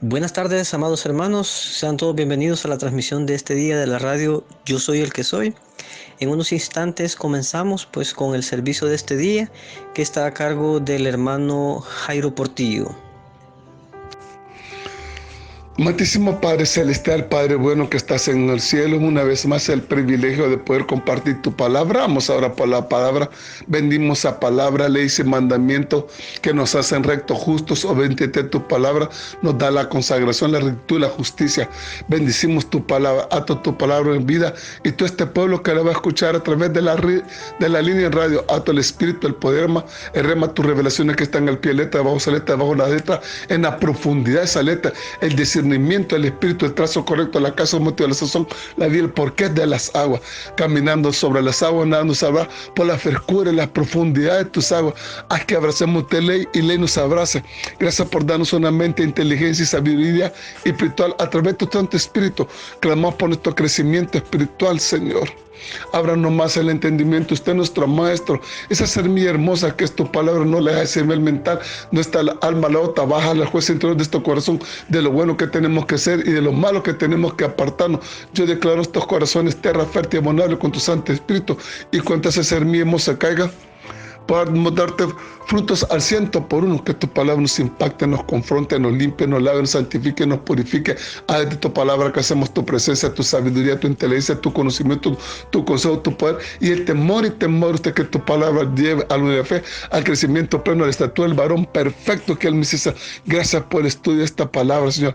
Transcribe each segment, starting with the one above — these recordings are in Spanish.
Buenas tardes, amados hermanos. Sean todos bienvenidos a la transmisión de este día de la radio Yo Soy el que Soy. En unos instantes comenzamos pues con el servicio de este día que está a cargo del hermano Jairo Portillo. Amantísimo Padre Celestial, Padre bueno que estás en el cielo, una vez más el privilegio de poder compartir tu palabra. Vamos ahora por la palabra, bendimos a palabra, leyes y mandamientos que nos hacen rectos, justos, obedientes a tu palabra, nos da la consagración, la rectitud, la justicia. Bendicimos tu palabra, ato tu palabra en vida y todo este pueblo que la va a escuchar a través de la línea en radio, ato el espíritu, el poder, el rema, tus revelaciones que están en el pie, letra, bajo la letra, en la profundidad de esa letra, el discernimiento, el espíritu, el trazo correcto, la causa, el motivo, la sazón, la vida, el porqué de las aguas, caminando sobre las aguas, nadando sabrá por la frescura y la profundidad de tus aguas. Haz que abracemos de ley y ley nos abrace. Gracias por darnos una mente, inteligencia y sabiduría espiritual a través de tu Santo Espíritu. Clamamos por nuestro crecimiento espiritual, Señor. Ábranos más el entendimiento, usted es nuestro maestro. Esa semilla hermosa que es tu palabra, no le dejes mental. Nuestra alma la otra, baja al juez interior de este corazón, de lo bueno que tenemos que ser y de lo malo que tenemos que apartarnos. Yo declaro estos corazones tierra fértil y abonable con tu Santo Espíritu, y cuando esa semilla hermosa caiga, podamos darte frutos al 100 por 1, que tu palabra nos impacte, nos confronte, nos limpie, nos lave, nos santifique, nos purifique. Haz de tu palabra que hacemos tu presencia, tu sabiduría, tu inteligencia, tu conocimiento, tu consejo, tu poder y el temor usted que tu palabra lleve a la fe, al crecimiento pleno, a la estatura del varón perfecto que él necesita. Gracias por el estudio de esta palabra, Señor.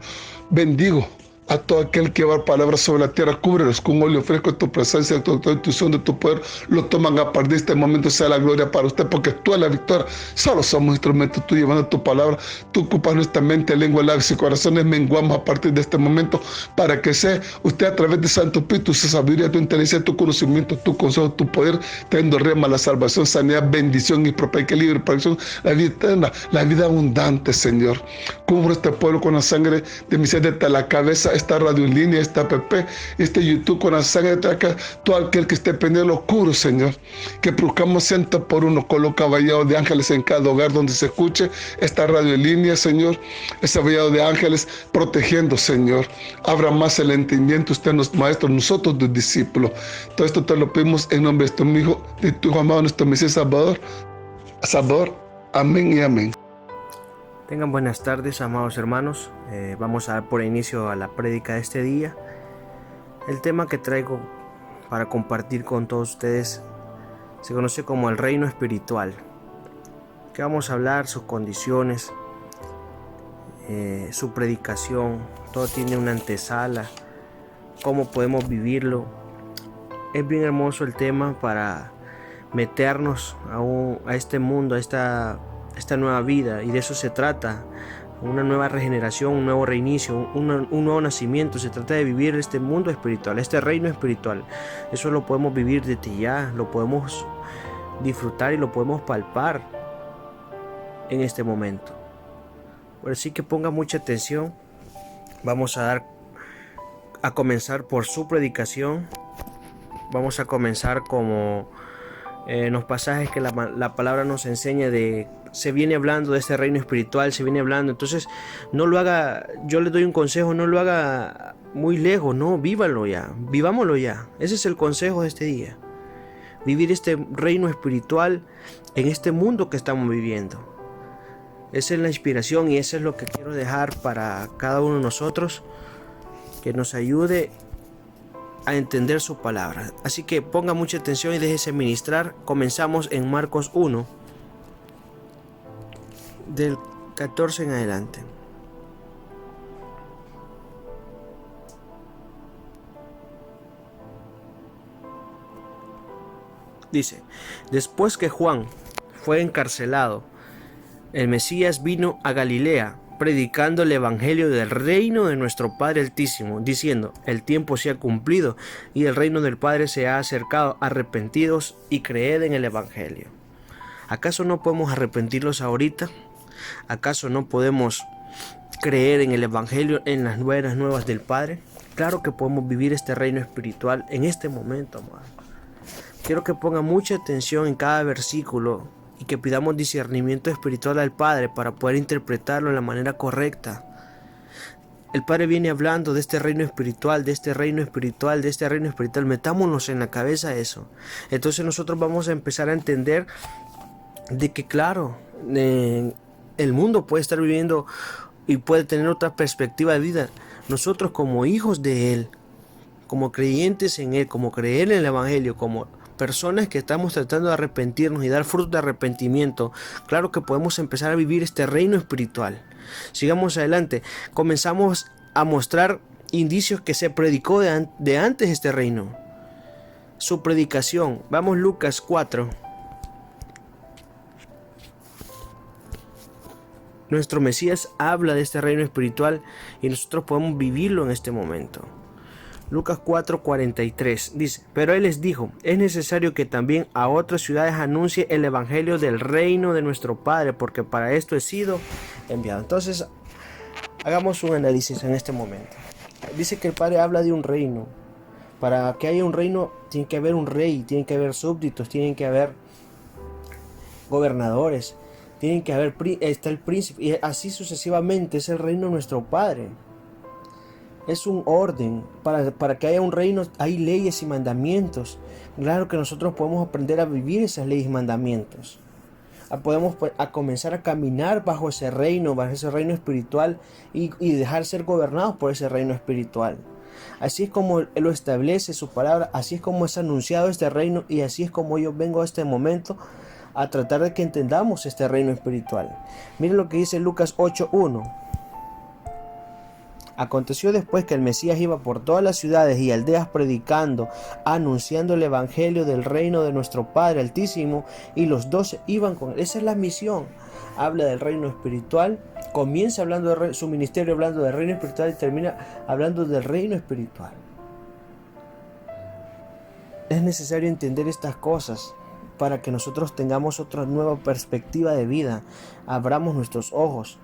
Bendigo a todo aquel que va palabras sobre la tierra, cúbrelos con óleo fresco de tu presencia, de tu intuición, de tu poder. Lo toman a partir de este momento, sea la gloria para usted, porque tú eres la victoria. Solo somos instrumentos, tú llevando tu palabra. Tú ocupas nuestra mente, lengua, labios y corazones. Menguamos a partir de este momento para que sea usted a través de Santo Espíritu, su sabiduría, tu inteligencia, tu conocimiento, tu consejo, tu poder, teniendo rema la salvación, sanidad, bendición y propia libre protección, la vida eterna, la vida abundante, Señor. Cubro este pueblo con la sangre de mi ser desde la cabeza, esta radio en línea, esta app, este YouTube, con la sangre de acá, todo aquel que esté pendiente lo curo, Señor. Que produzcamos 100 por 1, coloca vallado de ángeles en cada hogar donde se escuche esta radio en línea, Señor. Ese vallado de ángeles protegiendo, Señor. Abra más el entendimiento, usted es maestro, nosotros tus discípulos. Todo esto te lo pedimos en nombre de tu Hijo, de tu Hijo amado, nuestro Mesías Salvador. Amén y amén. Tengan buenas tardes, amados hermanos. Vamos a dar por inicio a la prédica de este día. El tema que traigo para compartir con todos ustedes se conoce como el reino espiritual. Que vamos a hablar sus condiciones, su predicación. Todo tiene una antesala, cómo podemos vivirlo. Es bien hermoso el tema para meternos a este mundo, a esta nueva vida, y de eso se trata, una nueva regeneración, un nuevo reinicio, un nuevo nacimiento. Se trata de vivir este mundo espiritual, este reino espiritual. Eso lo podemos vivir desde ya, lo podemos disfrutar y lo podemos palpar en este momento. Por así que ponga mucha atención. Vamos a comenzar por su predicación. Vamos a comenzar como en los pasajes que la palabra nos enseña se viene hablando de este reino espiritual, se viene hablando. Entonces no lo haga, yo le doy un consejo, no lo haga muy lejos, no, vívalo ya, vivámoslo ya. Ese es el consejo de este día, vivir este reino espiritual en este mundo que estamos viviendo. Esa es la inspiración y eso es lo que quiero dejar para cada uno de nosotros, que nos ayude a entender su palabra. Así que ponga mucha atención y déjese ministrar. Comenzamos en Marcos 1, del 14 en adelante. Dice: después que Juan fue encarcelado, el Mesías vino a Galilea, predicando el evangelio del reino de nuestro Padre Altísimo, diciendo: el tiempo se ha cumplido y el reino del Padre se ha acercado. Arrepentidos y creed en el evangelio. ¿Acaso no podemos arrepentirnos ahorita? ¿Acaso no podemos creer en el evangelio, en las buenas nuevas del Padre? Claro que podemos vivir este reino espiritual en este momento, amado. Quiero que ponga mucha atención en cada versículo y que pidamos discernimiento espiritual al Padre para poder interpretarlo de la manera correcta. el Padre viene hablando de este reino espiritual, de este reino espiritual, de este reino espiritual. Metámonos en la cabeza eso. Entonces nosotros vamos a empezar a entender de que claro, el mundo puede estar viviendo y puede tener otra perspectiva de vida. Nosotros como hijos de Él, como creyentes en Él, como creer en el Evangelio, como personas que estamos tratando de arrepentirnos y dar fruto de arrepentimiento, claro que podemos empezar a vivir este reino espiritual. Sigamos adelante. Comenzamos a mostrar indicios que se predicó de antes este reino. Su predicación. Vamos Lucas 4. Nuestro Mesías habla de este reino espiritual y nosotros podemos vivirlo en este momento. Lucas 4:43 dice: pero Él les dijo, es necesario que también a otras ciudades anuncie el evangelio del reino de nuestro Padre, porque para esto he sido enviado. Entonces, hagamos un análisis en este momento. Dice que el Padre habla de un reino. Para que haya un reino, tiene que haber un rey, tiene que haber súbditos, tienen que haber gobernadores, tienen que haber, está el príncipe, y así sucesivamente. Es el reino de nuestro Padre. Es un orden. Para que haya un reino hay leyes y mandamientos. Claro que nosotros podemos aprender a vivir esas leyes y mandamientos. Podemos a comenzar a caminar bajo ese reino espiritual y dejar ser gobernados por ese reino espiritual. Así es como Él lo establece su palabra, así es como es anunciado este reino y así es como yo vengo a este momento a tratar de que entendamos este reino espiritual. Miren lo que dice Lucas 8:1. Aconteció después que el Mesías iba por todas las ciudades y aldeas predicando, anunciando el evangelio del reino de nuestro Padre Altísimo, y los 12 iban con él. Esa es la misión. Habla del reino espiritual, comienza hablando de su ministerio hablando del reino espiritual y termina hablando del reino espiritual. Es necesario entender estas cosas para que nosotros tengamos otra nueva perspectiva de vida. Abramos nuestros ojos.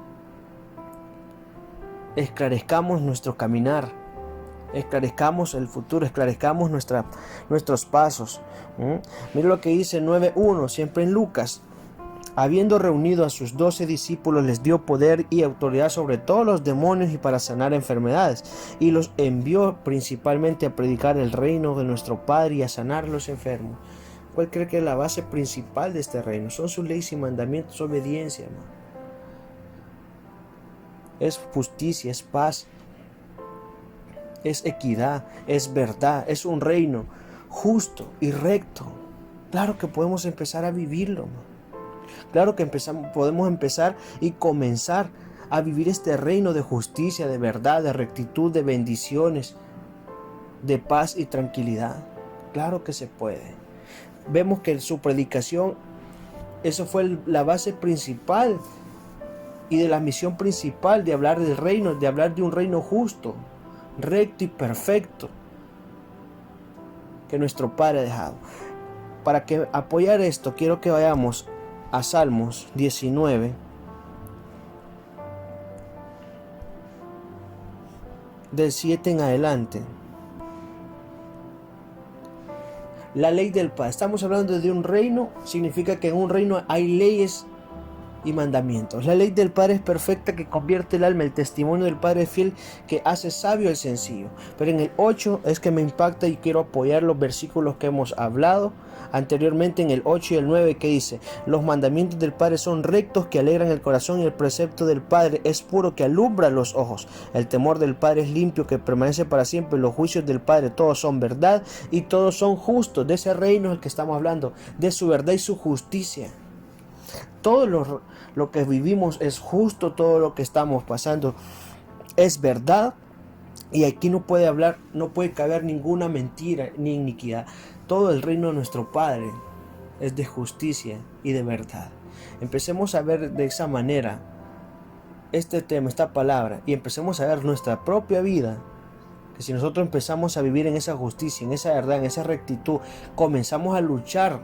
Esclarezcamos nuestro caminar, esclarezcamos el futuro, esclarezcamos nuestros pasos. Mira lo que dice 9:1, siempre en Lucas. Habiendo reunido a sus 12 discípulos, les dio poder y autoridad sobre todos los demonios y para sanar enfermedades, y los envió principalmente a predicar el reino de nuestro Padre y a sanar a los enfermos. ¿Cuál cree que es la base principal de este reino? Son sus leyes y mandamientos, obediencia, hermano. Es justicia, es paz, es equidad, es verdad, es un reino justo y recto. Claro que podemos empezar a vivirlo, claro que podemos empezar y comenzar a vivir este reino de justicia, de verdad, de rectitud, de bendiciones, de paz y tranquilidad. Claro que se puede. Vemos que en su predicación, eso fue la base principal y de la misión principal de hablar del reino, de hablar de un reino justo, recto y perfecto que nuestro Padre ha dejado. Para que apoyar esto, quiero que vayamos a Salmos 19, del 7 en adelante. La ley del Padre. Estamos hablando de un reino, significa que en un reino hay leyes y mandamientos. La ley del Padre es perfecta, que convierte el alma. El testimonio del Padre es fiel, que hace sabio al sencillo. Pero en el 8 es que me impacta y quiero apoyar los versículos que hemos hablado anteriormente, en el 8 y el 9, que dice: los mandamientos del Padre son rectos, que alegran el corazón, y el precepto del Padre es puro, que alumbra los ojos. El temor del Padre es limpio, que permanece para siempre. Los juicios del Padre todos son verdad y todos son justos. De ese reino es el que estamos hablando, de su verdad y su justicia. Todo lo que vivimos es justo, todo lo que estamos pasando es verdad, y aquí no puede caber ninguna mentira ni iniquidad. Todo el reino de nuestro Padre es de justicia y de verdad. Empecemos a ver de esa manera este tema, esta palabra, y empecemos a ver nuestra propia vida, que si nosotros empezamos a vivir en esa justicia, en esa verdad, en esa rectitud, comenzamos a luchar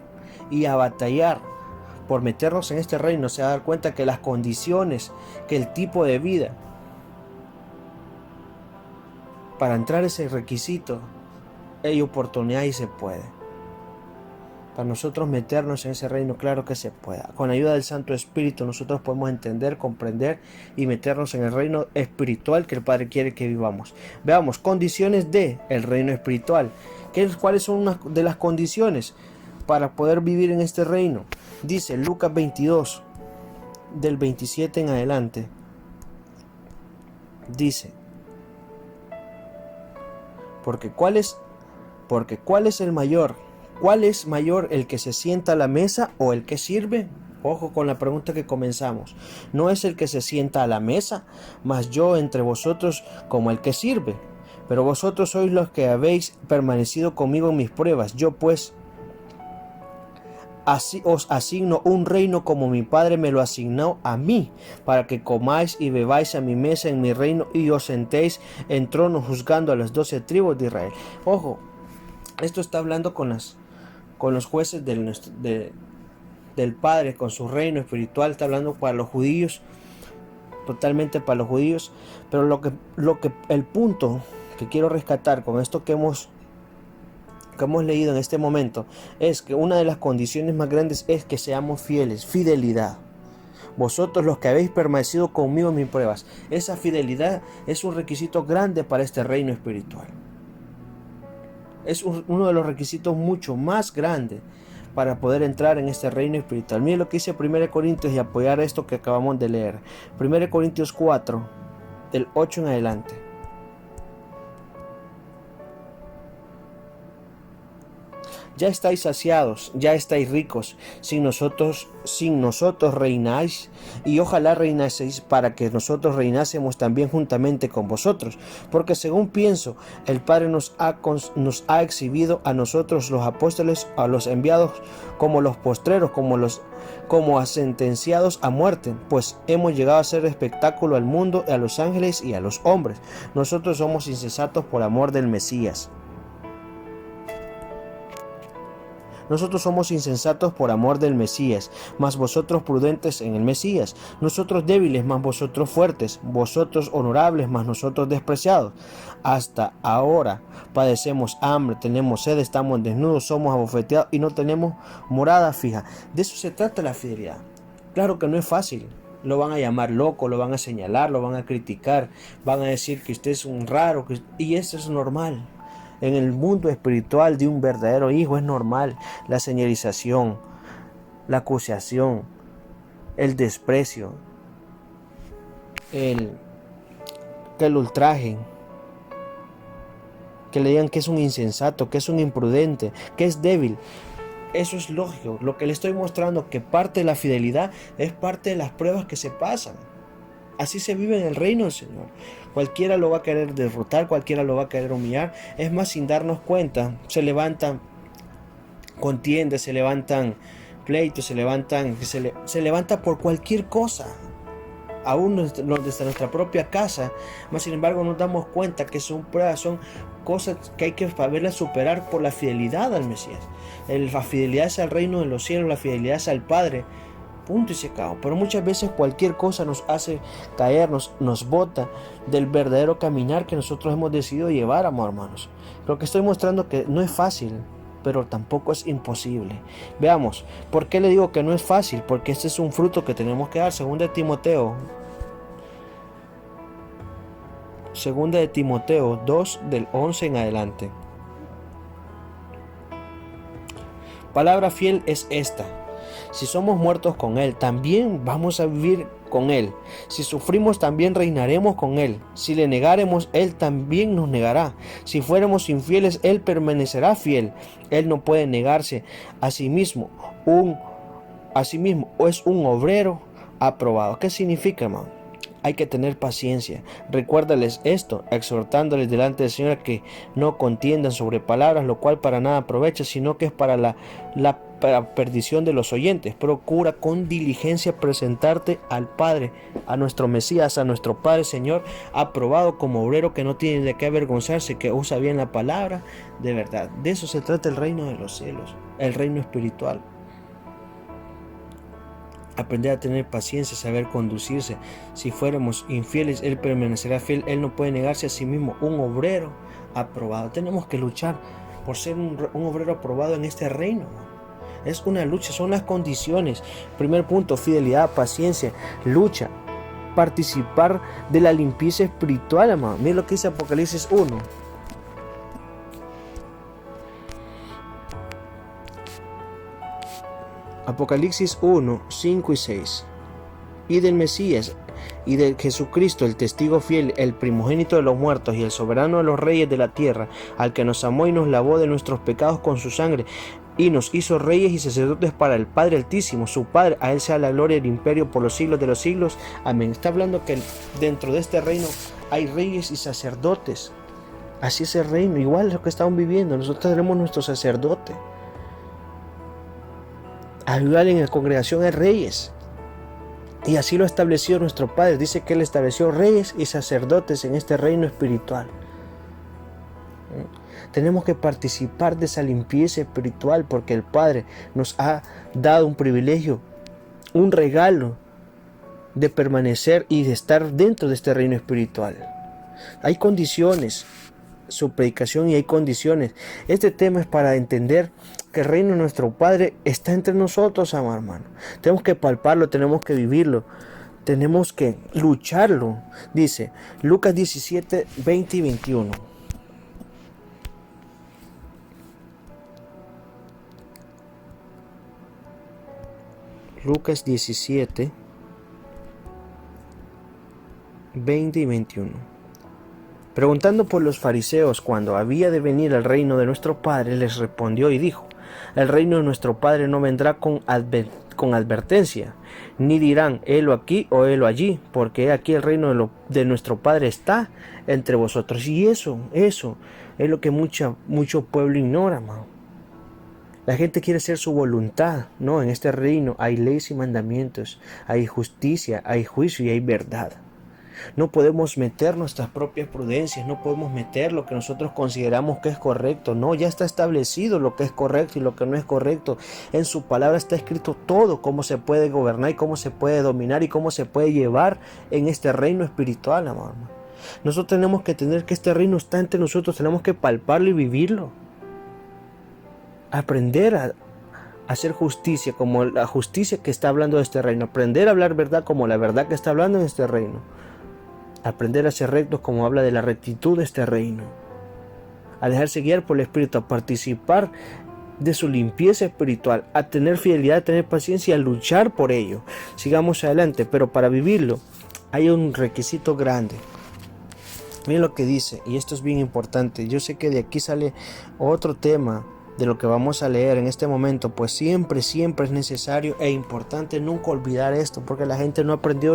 y a batallar por meternos en este reino, se va a dar cuenta que las condiciones, que el tipo de vida para entrar a ese requisito, hay oportunidad y se puede. Para nosotros meternos en ese reino, claro que se pueda. Con la ayuda del Santo Espíritu nosotros podemos entender, comprender y meternos en el reino espiritual que el Padre quiere que vivamos. Veamos, condiciones del reino espiritual. ¿Cuáles son unas de las condiciones para poder vivir en este reino? Dice Lucas 22, del 27 en adelante. Dice, porque ¿cuál es el mayor? ¿Cuál es mayor, el que se sienta a la mesa o el que sirve? Ojo con la pregunta que comenzamos. No es el que se sienta a la mesa, mas yo entre vosotros como el que sirve. Pero vosotros sois los que habéis permanecido conmigo en mis pruebas. Yo pues así os asigno un reino como mi Padre me lo asignó a mí, para que comáis y bebáis a mi mesa en mi reino y os sentéis en trono juzgando a las 12 tribus de Israel. Ojo, esto está hablando con los jueces del Padre, con su reino espiritual. Está hablando para los judíos, totalmente para los judíos. Pero el punto que quiero rescatar con esto que hemos leído en este momento es que una de las condiciones más grandes es que seamos fieles. Fidelidad. Vosotros los que habéis permanecido conmigo en mis pruebas. Esa fidelidad es un requisito grande para este reino espiritual. Es uno de los requisitos mucho más grandes para poder entrar en este reino espiritual. Miren lo que dice 1 Corintios y apoyar esto que acabamos de leer. 1 Corintios 4, del 8 en adelante. Ya estáis saciados, ya estáis ricos, sin nosotros reináis, y ojalá reinaseis para que nosotros reinásemos también juntamente con vosotros, porque según pienso, el Padre nos ha exhibido a nosotros los apóstoles, a los enviados, como los postreros, como a sentenciados a muerte, pues hemos llegado a ser espectáculo al mundo, a los ángeles y a los hombres. Nosotros somos insensatos por amor del Mesías. Nosotros somos insensatos por amor del Mesías, mas vosotros prudentes en el Mesías. Nosotros débiles, mas vosotros fuertes. Vosotros honorables, mas nosotros despreciados. Hasta ahora padecemos hambre, tenemos sed, estamos desnudos, somos abofeteados y no tenemos morada fija. De eso se trata la fidelidad. Claro que no es fácil. Lo van a llamar loco, lo van a señalar, lo van a criticar, van a decir que usted es un raro, y eso es normal. En el mundo espiritual de un verdadero hijo es normal la señalización, la acusación, el desprecio, que lo ultrajen, que le digan que es un insensato, que es un imprudente, que es débil. Eso es lógico. Lo que le estoy mostrando, que parte de la fidelidad es parte de las pruebas que se pasan. Así se vive en el reino del Señor. Cualquiera lo va a querer derrotar, cualquiera lo va a querer humillar. Es más, sin darnos cuenta, se levantan contiendas, se levantan pleitos, se levanta por cualquier cosa. Aún desde nuestra propia casa. Mas sin embargo nos damos cuenta que son pruebas, son cosas que hay que saberlas superar por la fidelidad al Mesías. La fidelidad es al reino de los cielos, la fidelidad es al Padre. Punto y se acabó. Pero muchas veces cualquier cosa nos hace caernos, nos bota del verdadero caminar que nosotros hemos decidido llevar, hermanos. Lo que estoy mostrando que no es fácil, pero tampoco es imposible. Veamos, ¿por qué le digo que no es fácil? Porque este es un fruto que tenemos que dar. Segunda de Timoteo 2 del 11 en adelante. Palabra fiel es esta: si somos muertos con Él, también vamos a vivir con Él. Si sufrimos, también reinaremos con Él. Si le negaremos, Él también nos negará. Si fuéramos infieles, Él permanecerá fiel. Él no puede negarse a sí mismo. Es un obrero aprobado. ¿Qué significa, hermano? Hay que tener paciencia. Recuérdales esto, exhortándoles delante del Señor que no contiendan sobre palabras, lo cual para nada aprovecha, sino que es para la perdición de los oyentes. Procura con diligencia presentarte al Padre, a nuestro Mesías, a nuestro Padre Señor, aprobado como obrero que no tiene de qué avergonzarse, que usa bien la palabra de verdad. De eso se trata el reino de los cielos, el reino espiritual. Aprender a tener paciencia, saber conducirse. Si fuéramos infieles, Él permanecerá fiel. Él no puede negarse a sí mismo. Un obrero aprobado. Tenemos que luchar por ser un obrero aprobado en este reino. Es una lucha, son las condiciones. Primer punto, fidelidad, paciencia, lucha, participar de la limpieza espiritual, amado. Mira lo que dice Apocalipsis 1. Apocalipsis 1, 5 y 6. Y del Mesías y de Jesucristo, el testigo fiel, el primogénito de los muertos y el soberano de los reyes de la tierra, al que nos amó y nos lavó de nuestros pecados con su sangre y nos hizo reyes y sacerdotes para el Padre Altísimo, su Padre. A él sea la gloria y el imperio por los siglos de los siglos. Amén. Está hablando que dentro de este reino hay reyes y sacerdotes. Así es el reino, igual es lo que estamos viviendo. Nosotros tenemos nuestro sacerdote. Igual en la congregación hay reyes. Y así lo ha establecido nuestro Padre. Dice que Él estableció reyes y sacerdotes en este reino espiritual. Tenemos que participar de esa limpieza espiritual porque el Padre nos ha dado un privilegio, un regalo de permanecer y de estar dentro de este reino espiritual. Hay condiciones, su predicación, y hay condiciones. Este tema es para entender que el reino de nuestro Padre está entre nosotros, amado hermano. Tenemos que palparlo, tenemos que vivirlo, tenemos que lucharlo. Dice Lucas 17, 20 y 21. Lucas 17, 20 y 21. Preguntando por los fariseos cuándo había de venir el reino de nuestro Padre, les respondió y dijo: el reino de nuestro Padre no vendrá con advertencia, ni dirán helo aquí o helo allí, porque aquí el reino de nuestro Padre está entre vosotros. Y eso es lo que mucho pueblo ignora, amado. La gente quiere hacer su voluntad. No, en este reino hay leyes y mandamientos, hay justicia, hay juicio y hay verdad. No podemos meter nuestras propias prudencias, no podemos meter lo que nosotros consideramos que es correcto. No, ya está establecido lo que es correcto y lo que no es correcto. En su palabra está escrito todo, cómo se puede gobernar y cómo se puede dominar y cómo se puede llevar en este reino espiritual, amado. Nosotros tenemos que entender que este reino está entre nosotros, tenemos que palparlo y vivirlo. Aprender a hacer justicia como la justicia que está hablando de este reino. Aprender a hablar verdad como la verdad que está hablando en este reino. Aprender a ser rectos como habla de la rectitud de este reino. A dejarse guiar por el Espíritu, a participar de su limpieza espiritual, a tener fidelidad, a tener paciencia y a luchar por ello. Sigamos adelante, pero para vivirlo hay un requisito grande. Miren lo que dice, y esto es bien importante. Yo sé que de aquí sale otro tema de lo que vamos a leer en este momento, pues siempre es necesario e importante nunca olvidar esto, porque la gente no aprendió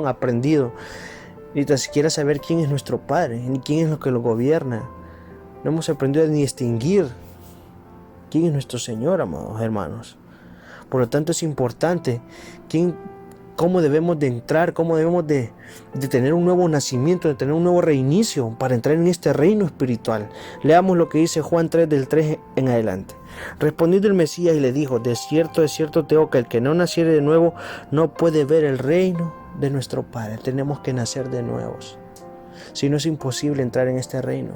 aprendido ni tan siquiera saber quién es nuestro Padre, ni quién es lo que lo gobierna. No hemos aprendido ni distinguir quién es nuestro Señor, amados hermanos. Por lo tanto es importante cómo debemos de entrar, cómo debemos de tener un nuevo nacimiento, de tener un nuevo reinicio para entrar en este reino espiritual. Leamos lo que dice Juan 3 del 3 en adelante. Respondiendo el Mesías y le dijo: de cierto te digo que el que no naciere de nuevo no puede ver el reino de nuestro Padre. Tenemos que nacer de nuevos, si no es imposible entrar en este reino.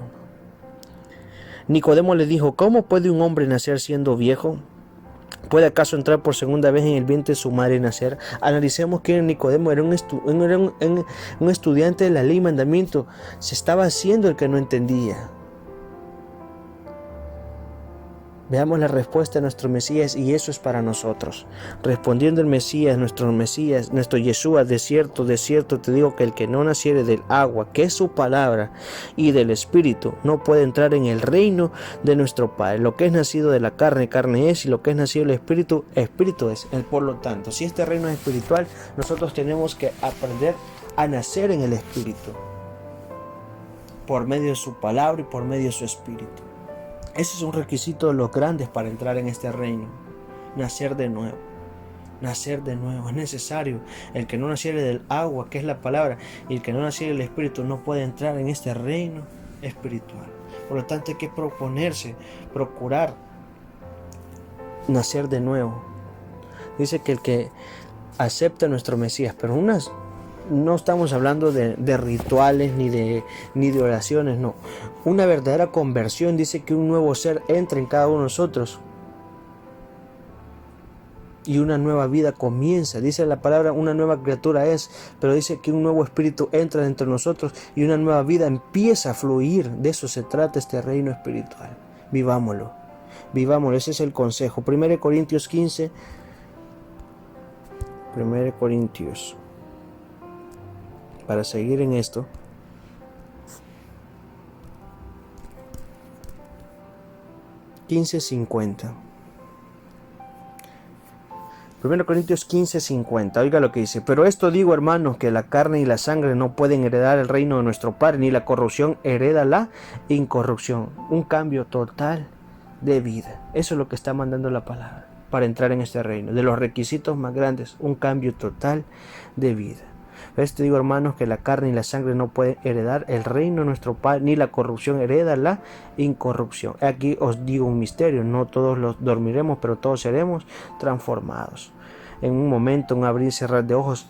Nicodemo le dijo: ¿cómo puede un hombre nacer siendo viejo? ¿Puede acaso entrar por segunda vez en el vientre de su madre y nacer? Analicemos que Nicodemo era un estudiante de la ley y mandamiento. Se estaba haciendo el que no entendía. Veamos la respuesta de nuestro Mesías, y eso es para nosotros. Respondiendo el Mesías, nuestro Yeshua: de cierto te digo que el que no naciere del agua, que es su palabra, y del Espíritu, no puede entrar en el reino de nuestro Padre. Lo que es nacido de la carne, carne es, y lo que es nacido del Espíritu, Espíritu es. Por lo tanto, si este reino es espiritual, nosotros tenemos que aprender a nacer en el Espíritu, por medio de su palabra y por medio de su Espíritu. Ese es un requisito de los grandes para entrar en este reino. Nacer de nuevo. Nacer de nuevo. Es necesario. El que no naciere del agua, que es la palabra, y el que no naciere del Espíritu, no puede entrar en este reino espiritual. Por lo tanto, hay que procurar nacer de nuevo. Dice que el que acepta a nuestro Mesías, pero no estamos hablando de rituales ni de oraciones, no. Una verdadera conversión dice que un nuevo ser entra en cada uno de nosotros. y una nueva vida comienza. Dice la palabra, una nueva criatura es, pero dice que un nuevo espíritu entra dentro de nosotros y una nueva vida empieza a fluir. De eso se trata este reino espiritual. Vivámoslo, vivámoslo, ese es el consejo. 1 Corintios 15, 1 Corintios, para seguir en esto. 15:50. 1 Corintios 15:50. Oiga lo que dice. Pero esto digo, hermanos, que la carne y la sangre no pueden heredar el reino de nuestro Padre, ni la corrupción hereda la incorrupción. Un cambio total de vida. Eso es lo que está mandando la palabra para entrar en este reino. De los requisitos más grandes, un cambio total de vida. Esto digo, hermanos, que la carne y la sangre no pueden heredar el reino de nuestro Padre, ni la corrupción hereda la incorrupción. Aquí os digo un misterio, no todos los dormiremos, pero todos seremos transformados. En un momento, un abrir y cerrar de ojos,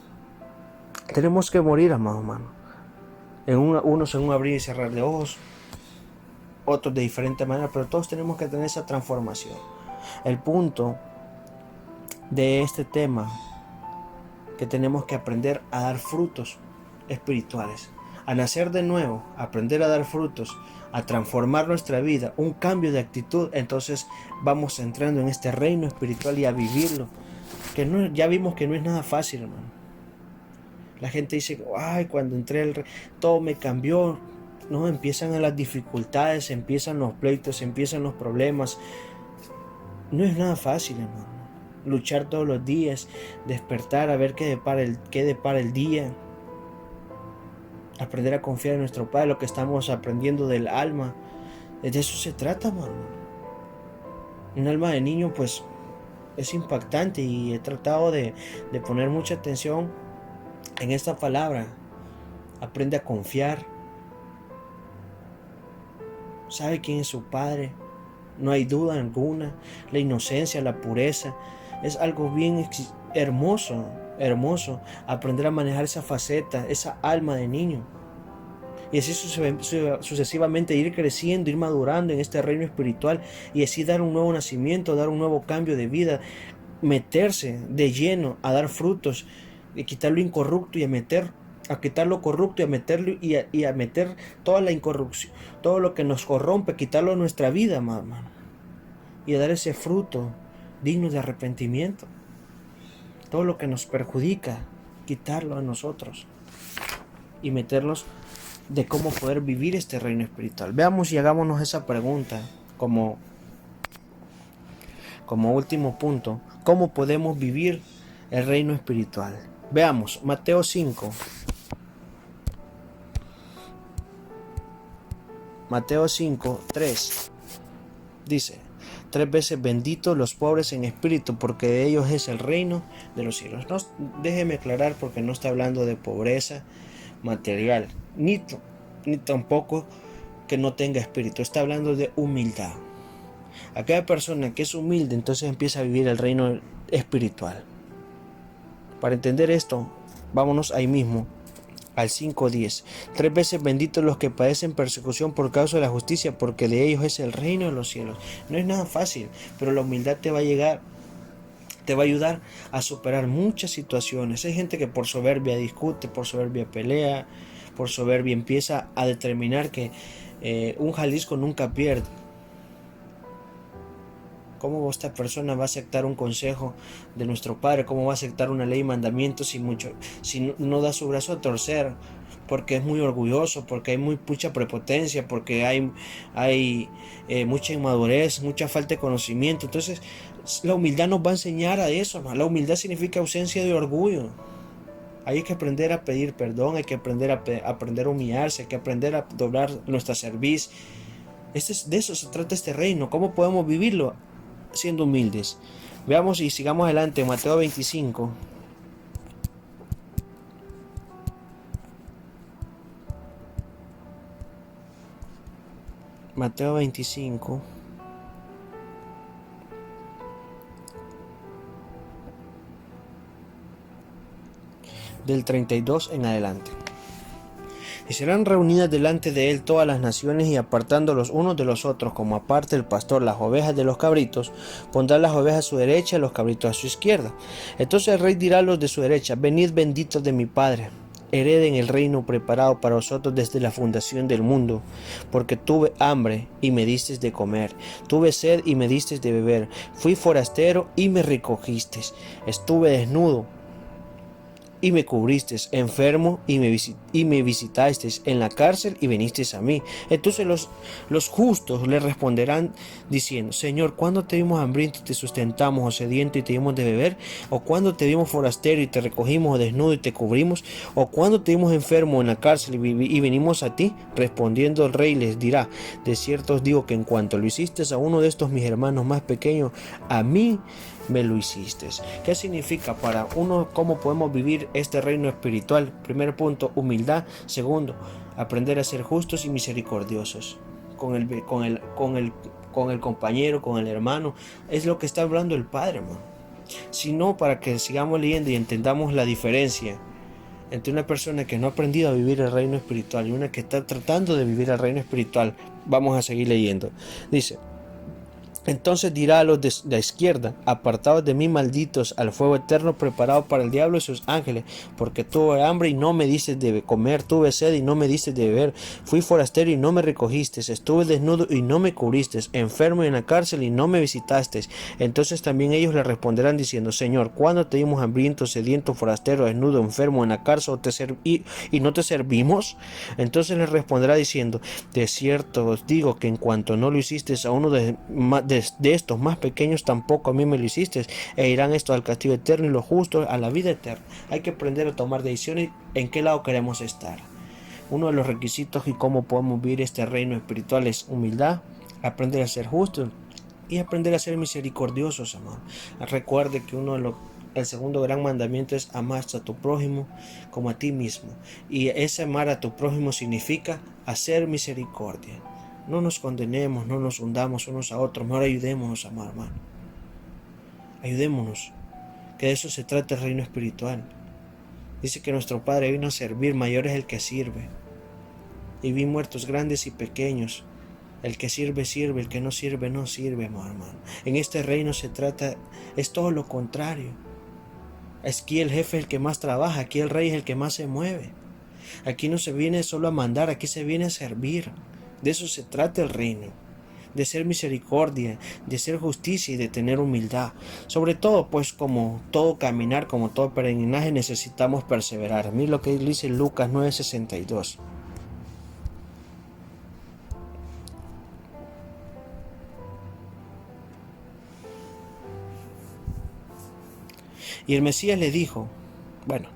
tenemos que morir, amados hermanos. Unos en un abrir y cerrar de ojos, otros de diferente manera, pero todos tenemos que tener esa transformación. El punto de este tema, que tenemos que aprender a dar frutos espirituales, a nacer de nuevo, a aprender a dar frutos, a transformar nuestra vida, un cambio de actitud. Entonces vamos entrando en este reino espiritual y a vivirlo, que no, ya vimos que no es nada fácil, hermano. La gente dice, ay, cuando entré todo me cambió. No, empiezan las dificultades, empiezan los pleitos, empiezan los problemas. No es nada fácil, hermano. Luchar todos los días, despertar a ver qué depara el día, aprender a confiar en nuestro Padre, lo que estamos aprendiendo del alma. De eso se trata, hermano. Un alma de niño pues es impactante, y he tratado de poner mucha atención en esta palabra. Aprende a confiar, sabe quién es su Padre, no hay duda alguna. La inocencia, la pureza, es algo bien hermoso, aprender a manejar esa faceta, esa alma de niño. Y así sucesivamente ir creciendo, ir madurando en este reino espiritual, y así dar un nuevo nacimiento, dar un nuevo cambio de vida, meterse de lleno a dar frutos, y quitar lo incorrupto y a quitar lo corrupto y a meterlo y a meter toda la incorrupción, todo lo que nos corrompe, quitarlo de nuestra vida, hermano, y a dar ese fruto digno de arrepentimiento. Todo lo que nos perjudica, quitarlo a nosotros y meternos de cómo poder vivir este reino espiritual. Veamos y hagámonos esa pregunta como último punto: ¿cómo podemos vivir el reino espiritual? Veamos Mateo 5. Mateo 5, 3 dice: 3 veces benditos los pobres en espíritu, porque de ellos es el reino de los cielos. No, déjeme aclarar, porque no está hablando de pobreza material, ni tampoco que no tenga espíritu. Está hablando de humildad. Aquella persona que es humilde, entonces empieza a vivir el reino espiritual. Para entender esto, vámonos ahí mismo al 5:10. 3 veces benditos los que padecen persecución por causa de la justicia, porque de ellos es el reino de los cielos. No es nada fácil, pero la humildad te va a ayudar a superar muchas situaciones. Hay gente que por soberbia discute, por soberbia pelea, por soberbia empieza a determinar que un Jalisco nunca pierde. ¿Cómo esta persona va a aceptar un consejo de nuestro Padre? ¿Cómo va a aceptar una ley y mandamientos si no da su brazo a torcer? Porque es muy orgulloso, porque hay mucha prepotencia, porque hay mucha inmadurez, mucha falta de conocimiento. Entonces, la humildad nos va a enseñar a eso, ¿no? La humildad significa ausencia de orgullo. Hay que aprender a pedir perdón, hay que aprender a humillarse, hay que aprender a doblar nuestra cerviz. De eso se trata este reino. ¿Cómo podemos vivirlo? Siendo humildes. Veamos y sigamos adelante. Mateo 25. Mateo 25. Del 32 en adelante. Y serán reunidas delante de él todas las naciones, y apartando los unos de los otros, como aparte el pastor las ovejas de los cabritos, pondrá las ovejas a su derecha y los cabritos a su izquierda. Entonces el rey dirá a los de su derecha: venid benditos de mi Padre, hereden el reino preparado para vosotros desde la fundación del mundo, porque tuve hambre y me disteis de comer, tuve sed y me disteis de beber, fui forastero y me recogisteis, estuve desnudo y me cubristeis, enfermo y me visitasteis, en la cárcel y vinisteis a mí. Entonces los justos le responderán diciendo: Señor, ¿cuándo te vimos hambriento y te sustentamos, o sediento y te dimos de beber? ¿O cuándo te vimos forastero y te recogimos, o desnudo y te cubrimos? ¿O cuándo te vimos enfermo en la cárcel y venimos a ti? Respondiendo el rey les dirá: de cierto os digo que en cuanto lo hiciste a uno de estos mis hermanos más pequeños, a mí me lo hiciste. ¿Qué significa para uno cómo podemos vivir este reino espiritual? Primer punto, humildad. Segundo, aprender a ser justos y misericordiosos con el compañero, con el hermano. Es lo que está hablando el Padre, hermano. Si no, para que sigamos leyendo y entendamos la diferencia entre una persona que no ha aprendido a vivir el reino espiritual y una que está tratando de vivir el reino espiritual. Vamos a seguir leyendo. Dice: entonces dirá a los de la izquierda: apartados de mí, malditos, al fuego eterno preparado para el diablo y sus ángeles, porque tuve hambre y no me diste de comer, tuve sed y no me diste de beber, fui forastero y no me recogiste, estuve desnudo y no me cubriste, enfermo y en la cárcel y no me visitaste. Entonces también ellos le responderán diciendo: Señor, ¿cuándo te dimos hambriento, sediento, forastero, desnudo, enfermo, en la cárcel y no te servimos? Entonces les responderá diciendo: de cierto os digo que en cuanto no lo hiciste a uno de estos más pequeños, tampoco a mí me lo hiciste. E irán estos al castigo eterno y los justos a la vida eterna. Hay que aprender a tomar decisiones en qué lado queremos estar. Uno de los requisitos y cómo podemos vivir este reino espiritual es humildad, aprender a ser justos y aprender a ser misericordiosos, amado. Recuerde que el segundo gran mandamiento es amar a tu prójimo como a ti mismo. Y ese amar a tu prójimo significa hacer misericordia. No nos condenemos, no nos hundamos unos a otros, mejor ayudémonos a amar, hermano. Ayudémonos, que de eso se trata el reino espiritual. Dice que nuestro Padre vino a servir, mayor es el que sirve. Y vi muertos grandes y pequeños. El que sirve, sirve, el que no sirve, no sirve, hermano. En este reino se trata, es todo lo contrario. Aquí el jefe es el que más trabaja, aquí el rey es el que más se mueve. Aquí no se viene solo a mandar, aquí se viene a servir. De eso se trata el reino, de ser misericordia, de ser justicia y de tener humildad. Sobre todo, pues como todo caminar, como todo peregrinaje, necesitamos perseverar. Mira lo que dice Lucas 9:62. Y el Mesías le dijo, bueno,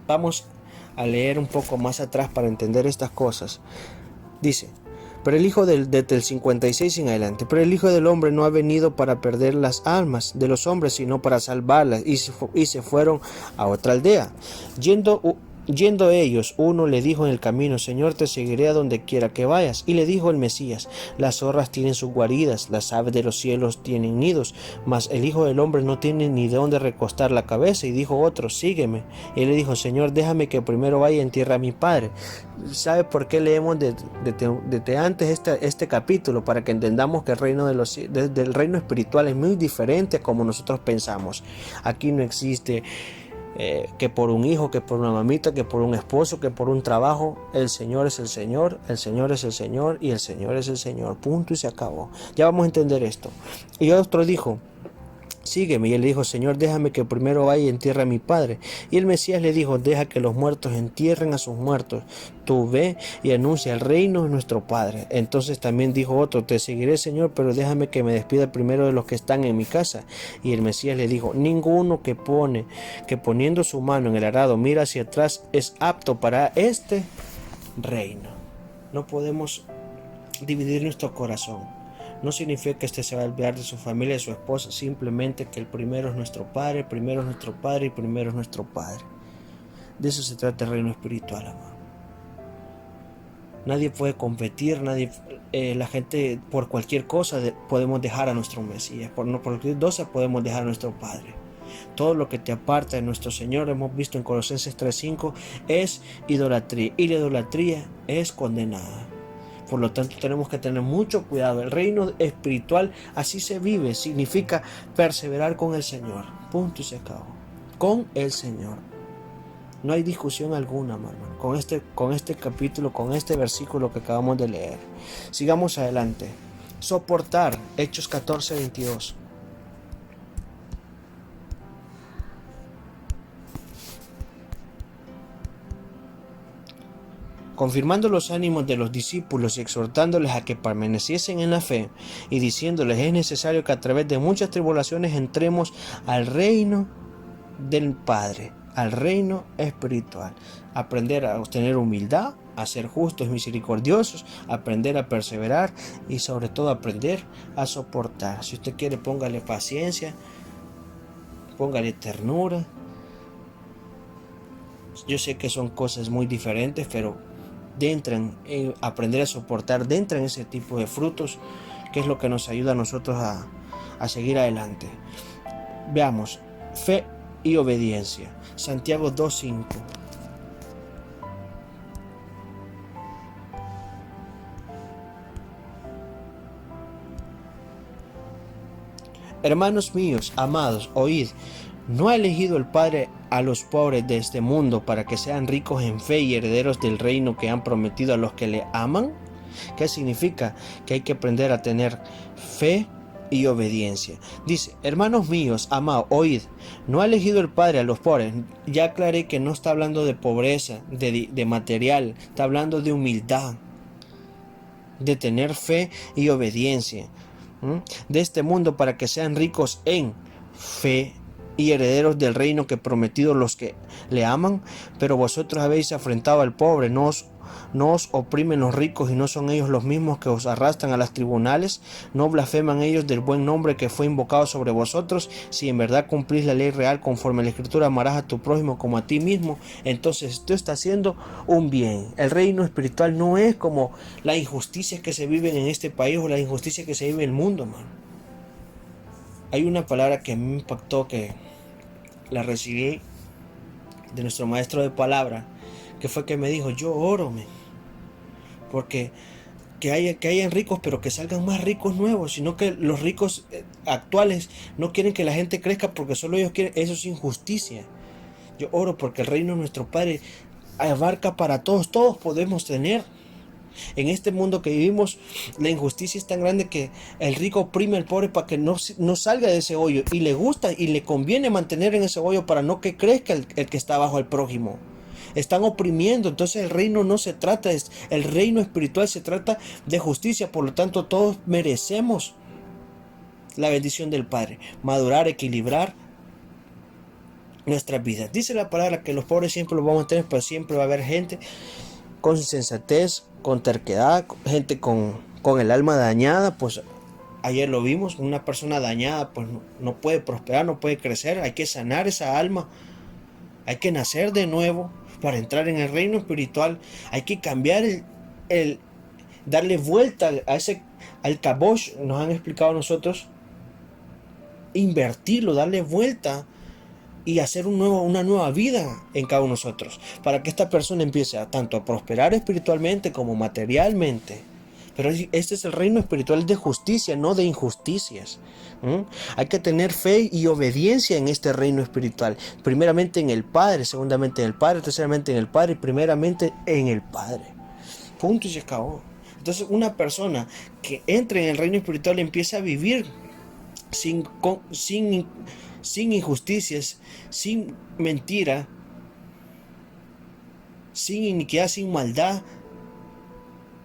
vamos a leer un poco más atrás para entender estas cosas. Dice: pero el Hijo desde el 56 en adelante, pero el Hijo del Hombre no ha venido para perder las almas de los hombres, sino para salvarlas. Y se fueron a otra aldea. Yendo ellos, uno le dijo en el camino: Señor, te seguiré a donde quiera que vayas. Y le dijo el Mesías: las zorras tienen sus guaridas, las aves de los cielos tienen nidos, mas el Hijo del Hombre no tiene ni de dónde recostar la cabeza. Y dijo otro: sígueme. Y él le dijo: Señor, déjame que primero vaya en tierra a mi Padre. ¿Sabe por qué leemos desde antes este capítulo? Para que entendamos que el reino del reino espiritual es muy diferente a como nosotros pensamos. Aquí no existe que por un hijo, que por una mamita, que por un esposo, que por un trabajo. El Señor es el Señor, el Señor es el Señor y el Señor es el Señor. Punto y se acabó. Ya vamos a entender esto. Y otro dijo: sígueme. Y él dijo: Señor, déjame que primero vaya y entierre a mi padre. Y el Mesías le dijo: deja que los muertos entierren a sus muertos. Tú ve y anuncia el reino de nuestro Padre. Entonces también dijo otro: te seguiré, Señor, pero déjame que me despida primero de los que están en mi casa. Y el Mesías le dijo: ninguno que poniendo su mano en el arado mira hacia atrás es apto para este reino. No podemos dividir nuestro corazón. No significa que este se va a olvidar de su familia, de su esposa, simplemente que el primero es nuestro Padre, primero es nuestro Padre y primero es nuestro Padre. De eso se trata el reino espiritual, amado. Nadie puede competir, la gente por cualquier cosa podemos dejar a nuestro Mesías, por cualquier cosa podemos dejar a nuestro Padre. todo lo que te aparta de nuestro Señor, hemos visto en Colosenses 3:5, es idolatría, y la idolatría es condenada. Por lo tanto, tenemos que tener mucho cuidado. El reino espiritual así se vive, significa perseverar con el Señor. Punto y se acabó. Con el Señor. No hay discusión alguna, hermano, con este capítulo, con este versículo que acabamos de leer. Sigamos adelante. Soportar, Hechos 14:22. Confirmando los ánimos de los discípulos y exhortándoles a que permaneciesen en la fe, y diciéndoles: es necesario que a través de muchas tribulaciones entremos al reino del Padre, al reino espiritual. Aprender a tener humildad, a ser justos y misericordiosos, aprender a perseverar y sobre todo aprender a soportar. Si usted quiere, póngale paciencia, póngale ternura. Yo sé que son cosas muy diferentes, pero aprender a soportar, en ese tipo de frutos, que es lo que nos ayuda a nosotros a seguir adelante. Veamos, fe y obediencia. Santiago 2:5. Hermanos míos, amados, oíd. ¿No ha elegido el Padre a los pobres de este mundo para que sean ricos en fe y herederos del reino que han prometido a los que le aman? ¿Qué significa? Que hay que aprender a tener fe y obediencia. Dice: hermanos míos, amados, oíd. ¿No ha elegido el Padre a los pobres? Ya aclaré que no está hablando de pobreza, de material, está hablando de humildad, de tener fe y obediencia. De este mundo para que sean ricos en fe y herederos del reino que prometido los que le aman. Pero vosotros habéis afrentado al pobre, no os oprimen los ricos, y no son ellos los mismos que os arrastran a los tribunales. No blasfeman ellos del buen nombre que fue invocado sobre vosotros. Si en verdad cumplís la ley real conforme a la Escritura, amarás a tu prójimo como a ti mismo, entonces tú estás haciendo un bien. El reino espiritual no es como las injusticias que se viven en este país o las injusticias que se viven en el mundo, man. Hay una palabra que me impactó, que la recibí de nuestro maestro de palabra, que fue que me dijo: yo oro, porque que hayan ricos, pero que salgan más ricos nuevos, sino que los ricos actuales no quieren que la gente crezca porque solo ellos quieren. Eso es injusticia. Yo oro porque el reino de nuestro Padre abarca para todos. Todos podemos tener. En este mundo que vivimos, la injusticia es tan grande que el rico oprime al pobre para que no salga de ese hoyo, y le gusta y le conviene mantener en ese hoyo para no que crezca el que está abajo, al prójimo. Están oprimiendo. Entonces el reino no se trata, el reino espiritual se trata de justicia. Por lo tanto, todos merecemos la bendición del Padre, madurar, equilibrar nuestras vidas. Dice la palabra que los pobres siempre los vamos a tener, pero siempre va a haber gente con sensatez, con terquedad, gente con el alma dañada. Pues ayer lo vimos, una persona dañada pues no puede prosperar, no puede crecer. Hay que sanar esa alma, hay que nacer de nuevo para entrar en el reino espiritual. Hay que cambiar darle vuelta al kabosh, nos han explicado a nosotros, invertirlo, darle vuelta y hacer una nueva vida en cada uno de nosotros, para que esta persona empiece tanto a prosperar espiritualmente como materialmente. Pero este es el reino espiritual de justicia, no de injusticias. Hay que tener fe y obediencia en este reino espiritual. Primeramente en el Padre, segundamente en el Padre, terceramente en el Padre y primeramente en el Padre. Punto y se acabó. Entonces una persona que entre en el reino espiritual empieza a vivir sin injusticias, sin mentira, sin iniquidad, sin maldad,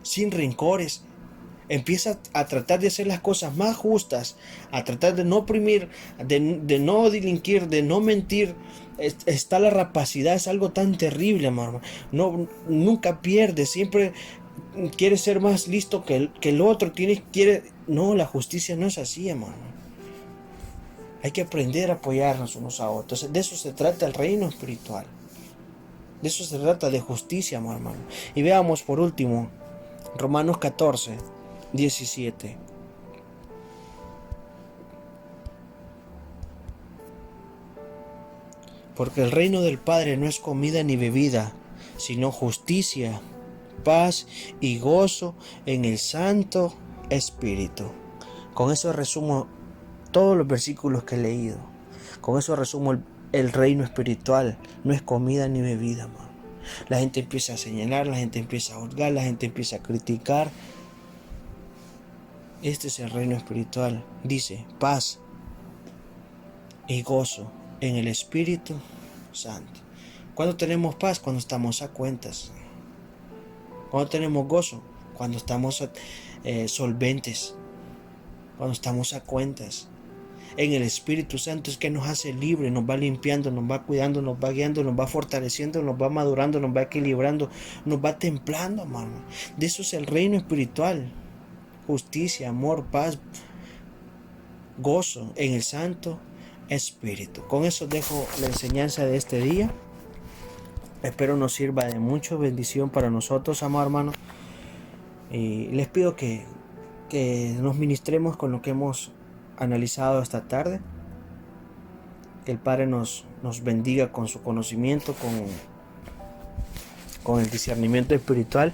sin rencores. Empieza a tratar de hacer las cosas más justas, a tratar de no oprimir, de no delinquir, de no mentir. Está la rapacidad, es algo tan terrible, hermano. Nunca pierde, siempre quiere ser más listo que el otro. No, la justicia no es así, hermano. Hay que aprender a apoyarnos unos a otros. Entonces, de eso se trata el reino espiritual. De eso se trata, de justicia, hermano. Y veamos por último Romanos 14:17. Porque el reino del Padre no es comida ni bebida, sino justicia, paz y gozo en el Santo Espíritu. Con eso resumo todos los versículos que he leído. Con eso resumo el reino espiritual. No es comida ni bebida, man. La gente empieza a señalar, la gente empieza a juzgar, la gente empieza a criticar. Este es el reino espiritual. Dice paz y gozo en el Espíritu Santo. ¿Cuándo tenemos paz? Cuando estamos a cuentas. ¿Cuándo tenemos gozo? Cuando estamos solventes. Cuando estamos a cuentas. En el Espíritu Santo es que nos hace libre, nos va limpiando, nos va cuidando, nos va guiando, nos va fortaleciendo, nos va madurando, nos va equilibrando, nos va templando, hermano. De eso es el reino espiritual. Justicia, amor, paz, gozo en el Santo Espíritu. Con eso dejo la enseñanza de este día. Espero nos sirva de mucha bendición para nosotros, amados hermanos. Y les pido que nos ministremos con lo que hemos analizado esta tarde. Que el Padre nos bendiga con su conocimiento, con el discernimiento espiritual.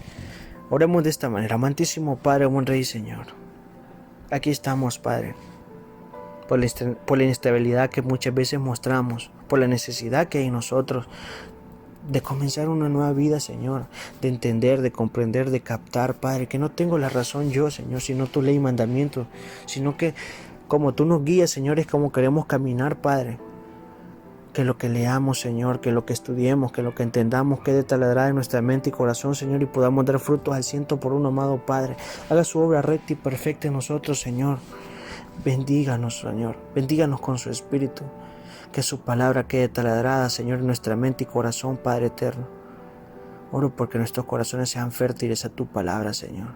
Oremos de esta manera. Amantísimo Padre, buen Rey y Señor, aquí estamos, Padre, por la inestabilidad que muchas veces mostramos, por la necesidad que hay en nosotros de comenzar una nueva vida, Señor, de entender, de comprender, de captar, Padre, que no tengo la razón yo, Señor, sino tu ley y mandamiento, sino que como tú nos guías, Señor, es como queremos caminar, Padre. Que lo que leamos, Señor, que lo que estudiemos, que lo que entendamos quede taladrado en nuestra mente y corazón, Señor, y podamos dar frutos al 100%, amado Padre. Haga su obra recta y perfecta en nosotros, Señor. Bendíganos, Señor. Bendíganos con su Espíritu. Que su palabra quede taladrada, Señor, en nuestra mente y corazón, Padre eterno. Oro porque nuestros corazones sean fértiles a tu palabra, Señor.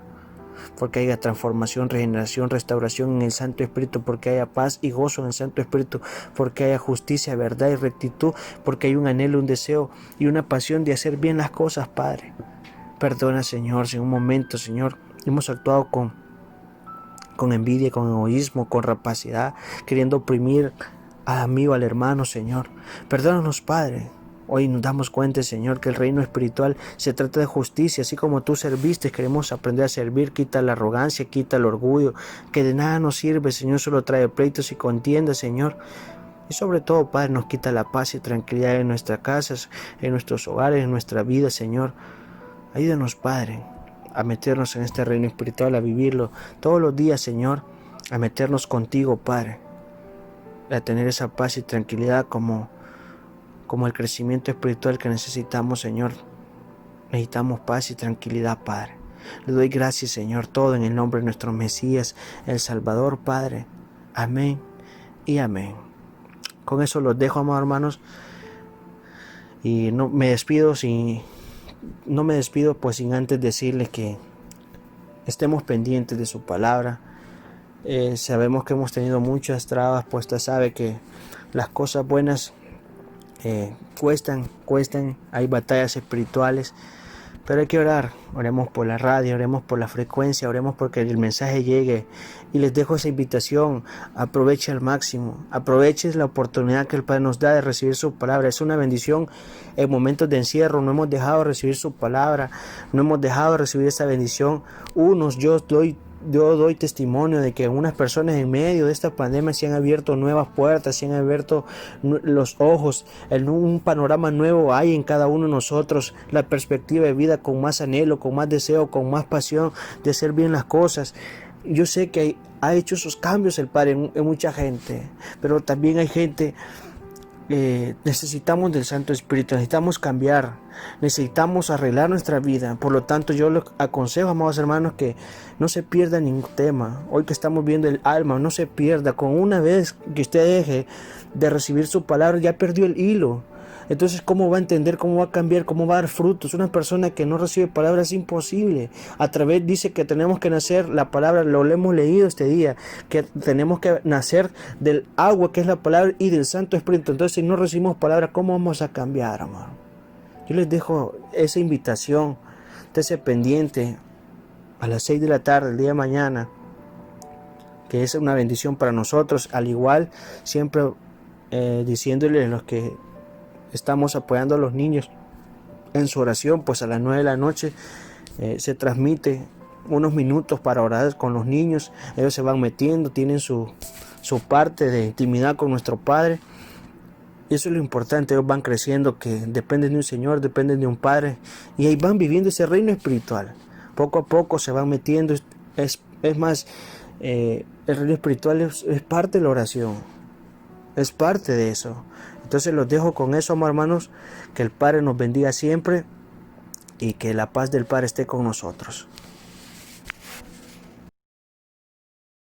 Porque haya transformación, regeneración, restauración en el Santo Espíritu, porque haya paz y gozo en el Santo Espíritu, porque haya justicia, verdad y rectitud, porque hay un anhelo, un deseo y una pasión de hacer bien las cosas, Padre. Perdona, Señor, si en un momento, Señor, hemos actuado con envidia, con egoísmo, con rapacidad, queriendo oprimir al amigo, al hermano, Señor. Perdónanos, Padre. Hoy nos damos cuenta, Señor, que el reino espiritual se trata de justicia, así como tú serviste, queremos aprender a servir. Quita la arrogancia, quita el orgullo, que de nada nos sirve, Señor, solo trae pleitos y contiendas, Señor. Y sobre todo, Padre, nos quita la paz y tranquilidad en nuestras casas, en nuestros hogares, en nuestra vida, Señor. Ayúdanos, Padre, a meternos en este reino espiritual, a vivirlo todos los días, Señor, a meternos contigo, Padre, a tener esa paz y tranquilidad como el crecimiento espiritual que necesitamos, Señor. Necesitamos paz y tranquilidad, Padre. Le doy gracias, Señor, todo en el nombre de nuestro Mesías, el Salvador, Padre. Amén y amén. Con eso los dejo, amados hermanos. Y no me despido pues sin antes decirles que estemos pendientes de su palabra. Sabemos que hemos tenido muchas trabas, pues usted sabe que las cosas buenas cuestan, hay batallas espirituales, pero hay que orar. Oremos por la radio, oremos por la frecuencia, oremos porque el mensaje llegue. Y les dejo esa invitación: aproveche al máximo, aproveche la oportunidad que el Padre nos da de recibir su palabra. Es una bendición. En momentos de encierro no hemos dejado de recibir su palabra, no hemos dejado de recibir esa bendición. Yo doy testimonio de que unas personas en medio de esta pandemia se han abierto nuevas puertas, se han abierto los ojos, un panorama nuevo hay en cada uno de nosotros, la perspectiva de vida con más anhelo, con más deseo, con más pasión de hacer bien las cosas. Yo sé que ha hecho esos cambios el Padre en mucha gente, pero también hay gente. Necesitamos del Santo Espíritu, necesitamos cambiar, necesitamos arreglar nuestra vida. Por lo tanto, yo les aconsejo, amados hermanos, que no se pierda ningún tema. Hoy que estamos viendo el alma, no se pierda. Con una vez que usted deje de recibir su palabra, ya perdió el hilo. Entonces, ¿cómo va a entender? ¿Cómo va a cambiar? ¿Cómo va a dar frutos? Una persona que no recibe palabra es imposible. Dice que tenemos que nacer, la palabra lo hemos leído este día, que tenemos que nacer del agua que es la palabra y del Santo Espíritu. Entonces, si no recibimos palabra, ¿cómo vamos a cambiar, amor? Yo les dejo esa invitación. Estése pendiente a las 6 de la tarde, el día de mañana, que es una bendición para nosotros. Al igual, siempre diciéndoles a los que estamos apoyando a los niños en su oración, pues a las 9 de la noche se transmite unos minutos para orar con los niños. Ellos se van metiendo, tienen su parte de intimidad con nuestro Padre. Y eso es lo importante, ellos van creciendo, que dependen de un Señor, dependen de un Padre, y ahí van viviendo ese reino espiritual. Poco a poco se van metiendo. Es más, el reino espiritual es parte de la oración, es parte de eso. Entonces los dejo con eso, hermanos, que el Padre nos bendiga siempre y que la paz del Padre esté con nosotros.